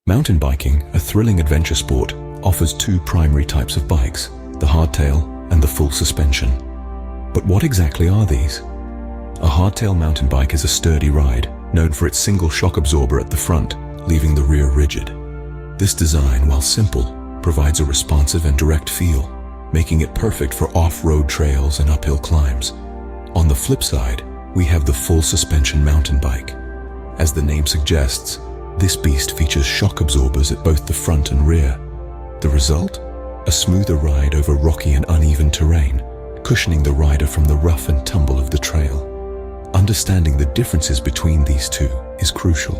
Mountain biking, a thrilling adventure sport, offers two primary types of bikes, the hardtail and the full suspension. But what exactly are these? A hardtail mountain bike is a sturdy ride, known for its single shock absorber at the front, leaving the rear rigid. This design, while simple, provides a responsive and direct feel, making it perfect for off-road trails and uphill climbs. On the flip side, we have the full suspension mountain bike. As the name suggests, this beast features shock absorbers at both the front and rear. The result? A smoother ride over rocky and uneven terrain, cushioning the rider from the rough and tumble of the trail. Understanding the differences between these two is crucial.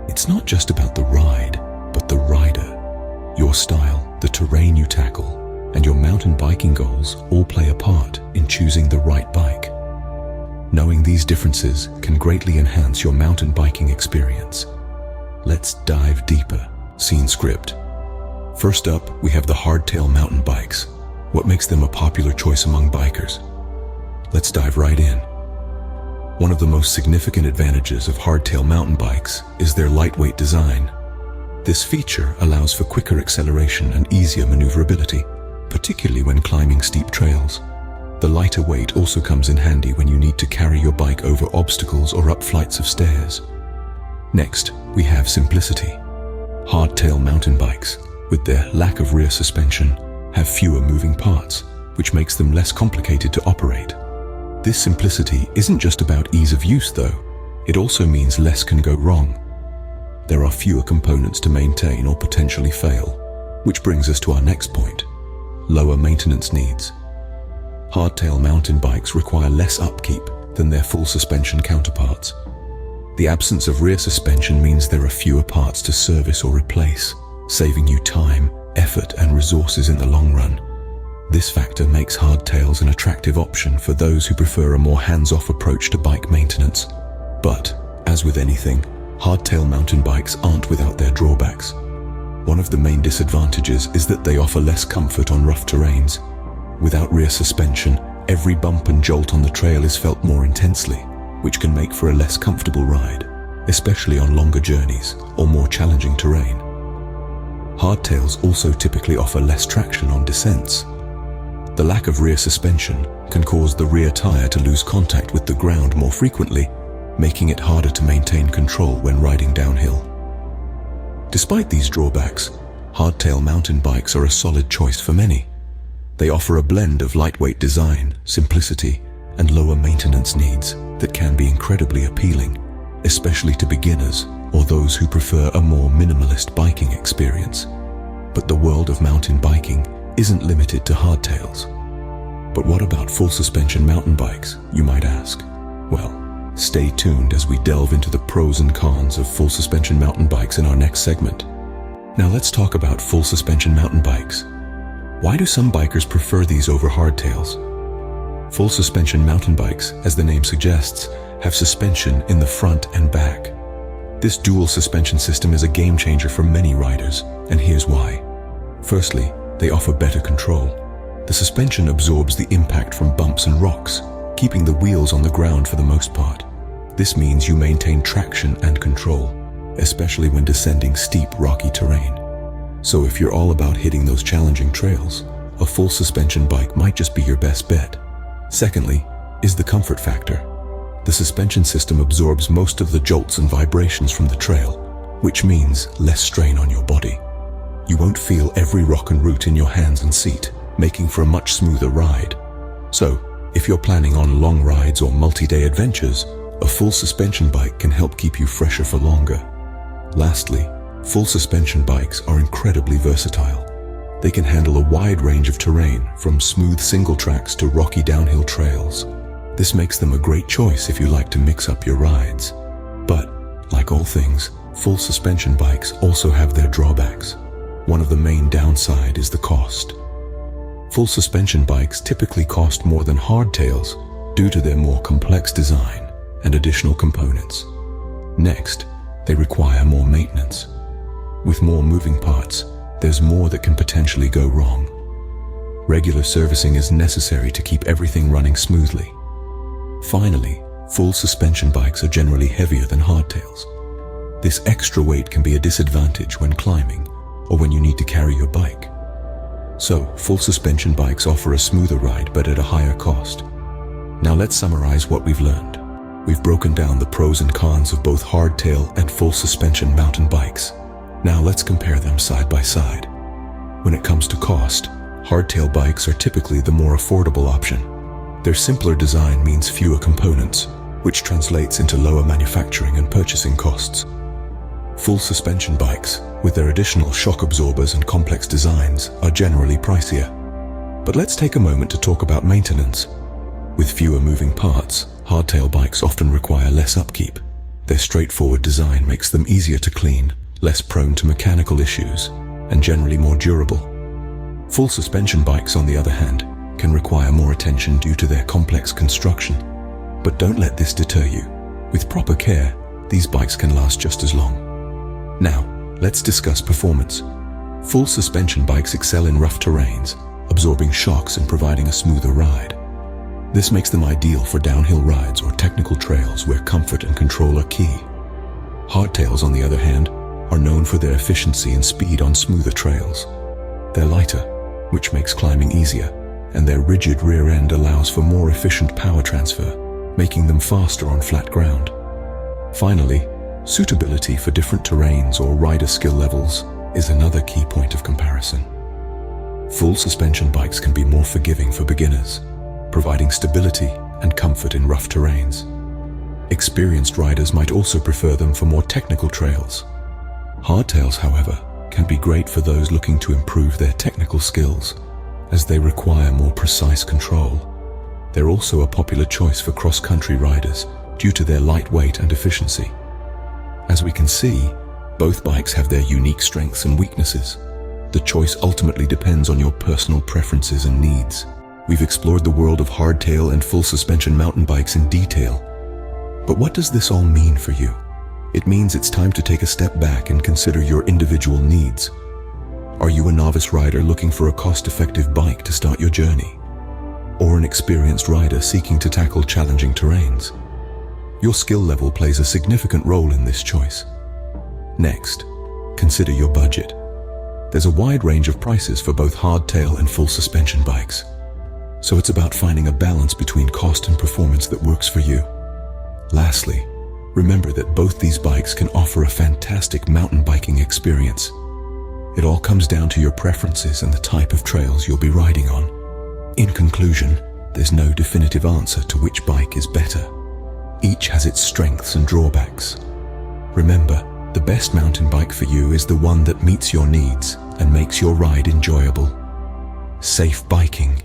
It's not just about the ride, but the rider. Your style, the terrain you tackle, and your mountain biking goals all play a part in choosing the right bike. Knowing these differences can greatly enhance your mountain biking experience. Let's dive deeper. Scene script. First up, we have the hardtail mountain bikes. What makes them a popular choice among bikers? Let's dive right in. One of the most significant advantages of hardtail mountain bikes is their lightweight design. This feature allows for quicker acceleration and easier maneuverability, particularly when climbing steep trails. The lighter weight also comes in handy when you need to carry your bike over obstacles or up flights of stairs. Next, we have simplicity. Hardtail mountain bikes, with their lack of rear suspension, have fewer moving parts, which makes them less complicated to operate. This simplicity isn't just about ease of use though, it also means less can go wrong. There are fewer components to maintain or potentially fail, which brings us to our next point: lower maintenance needs. Hardtail mountain bikes require less upkeep than their full suspension counterparts. The absence of rear suspension means there are fewer parts to service or replace, saving you time, effort, and resources in the long run. This factor makes hardtails an attractive option for those who prefer a more hands-off approach to bike maintenance. But, as with anything, hardtail mountain bikes aren't without their drawbacks. One of the main disadvantages is that they offer less comfort on rough terrains. Without rear suspension, every bump and jolt on the trail is felt more intensely, which can make for a less comfortable ride, especially on longer journeys or more challenging terrain. Hardtails also typically offer less traction on descents. The lack of rear suspension can cause the rear tire to lose contact with the ground more frequently, making it harder to maintain control when riding downhill. Despite these drawbacks, hardtail mountain bikes are a solid choice for many. They offer a blend of lightweight design, simplicity, and lower maintenance needs that can be incredibly appealing, especially to beginners or those who prefer a more minimalist biking experience. But the world of mountain biking isn't limited to hardtails. But what about full suspension mountain bikes, you might ask? Well, stay tuned as we delve into the pros and cons of full suspension mountain bikes in our next segment. Now let's talk about full suspension mountain bikes. Why do some bikers prefer these over hardtails? Full suspension mountain bikes, as the name suggests, have suspension in the front and back. This dual suspension system is a game changer for many riders, and here's why. Firstly, they offer better control. The suspension absorbs the impact from bumps and rocks, keeping the wheels on the ground for the most part. This means you maintain traction and control, especially when descending steep, rocky terrain. So if you're all about hitting those challenging trails, a full suspension bike might just be your best bet. Secondly, is the comfort factor. The suspension system absorbs most of the jolts and vibrations from the trail, which means less strain on your body. You won't feel every rock and root in your hands and seat, making for a much smoother ride. So, if you're planning on long rides or multi-day adventures, a full suspension bike can help keep you fresher for longer. Lastly, full suspension bikes are incredibly versatile. They can handle a wide range of terrain, from smooth single tracks to rocky downhill trails. This makes them a great choice if you like to mix up your rides. But, like all things, full suspension bikes also have their drawbacks. One of the main downsides is the cost. Full suspension bikes typically cost more than hardtails due to their more complex design and additional components. Next, they require more maintenance. With more moving parts, there's more that can potentially go wrong. Regular servicing is necessary to keep everything running smoothly. Finally, full suspension bikes are generally heavier than hardtails. This extra weight can be a disadvantage when climbing or when you need to carry your bike. So, full suspension bikes offer a smoother ride but at a higher cost. Now let's summarize what we've learned. We've broken down the pros and cons of both hardtail and full suspension mountain bikes. Now let's compare them side by side. When it comes to cost, hardtail bikes are typically the more affordable option. Their simpler design means fewer components, which translates into lower manufacturing and purchasing costs. Full suspension bikes, with their additional shock absorbers and complex designs, are generally pricier. But let's take a moment to talk about maintenance. With fewer moving parts, hardtail bikes often require less upkeep. Their straightforward design makes them easier to clean, less prone to mechanical issues, and generally more durable. Full suspension bikes, on the other hand, can require more attention due to their complex construction. But don't let this deter you. With proper care, these bikes can last just as long. Now, let's discuss performance. Full suspension bikes excel in rough terrains, absorbing shocks and providing a smoother ride. This makes them ideal for downhill rides or technical trails where comfort and control are key. Hardtails, on the other hand, are known for their efficiency and speed on smoother trails. They're lighter, which makes climbing easier, and their rigid rear end allows for more efficient power transfer, making them faster on flat ground. Finally, suitability for different terrains or rider skill levels is another key point of comparison. Full suspension bikes can be more forgiving for beginners, providing stability and comfort in rough terrains. Experienced riders might also prefer them for more technical trails. Hardtails, however, can be great for those looking to improve their technical skills, as they require more precise control. They're also a popular choice for cross-country riders due to their lightweight and efficiency. As we can see, both bikes have their unique strengths and weaknesses. The choice ultimately depends on your personal preferences and needs. We've explored the world of hardtail and full suspension mountain bikes in detail. But what does this all mean for you? It means it's time to take a step back and consider your individual needs. Are you a novice rider looking for a cost-effective bike to start your journey? Or an experienced rider seeking to tackle challenging terrains? Your skill level plays a significant role in this choice. Next, consider your budget. There's a wide range of prices for both hardtail and full suspension bikes. So it's about finding a balance between cost and performance that works for you. Lastly, remember that both these bikes can offer a fantastic mountain biking experience. It all comes down to your preferences and the type of trails you'll be riding on. In conclusion, there's no definitive answer to which bike is better. Each has its strengths and drawbacks. Remember, the best mountain bike for you is the one that meets your needs and makes your ride enjoyable. Safe biking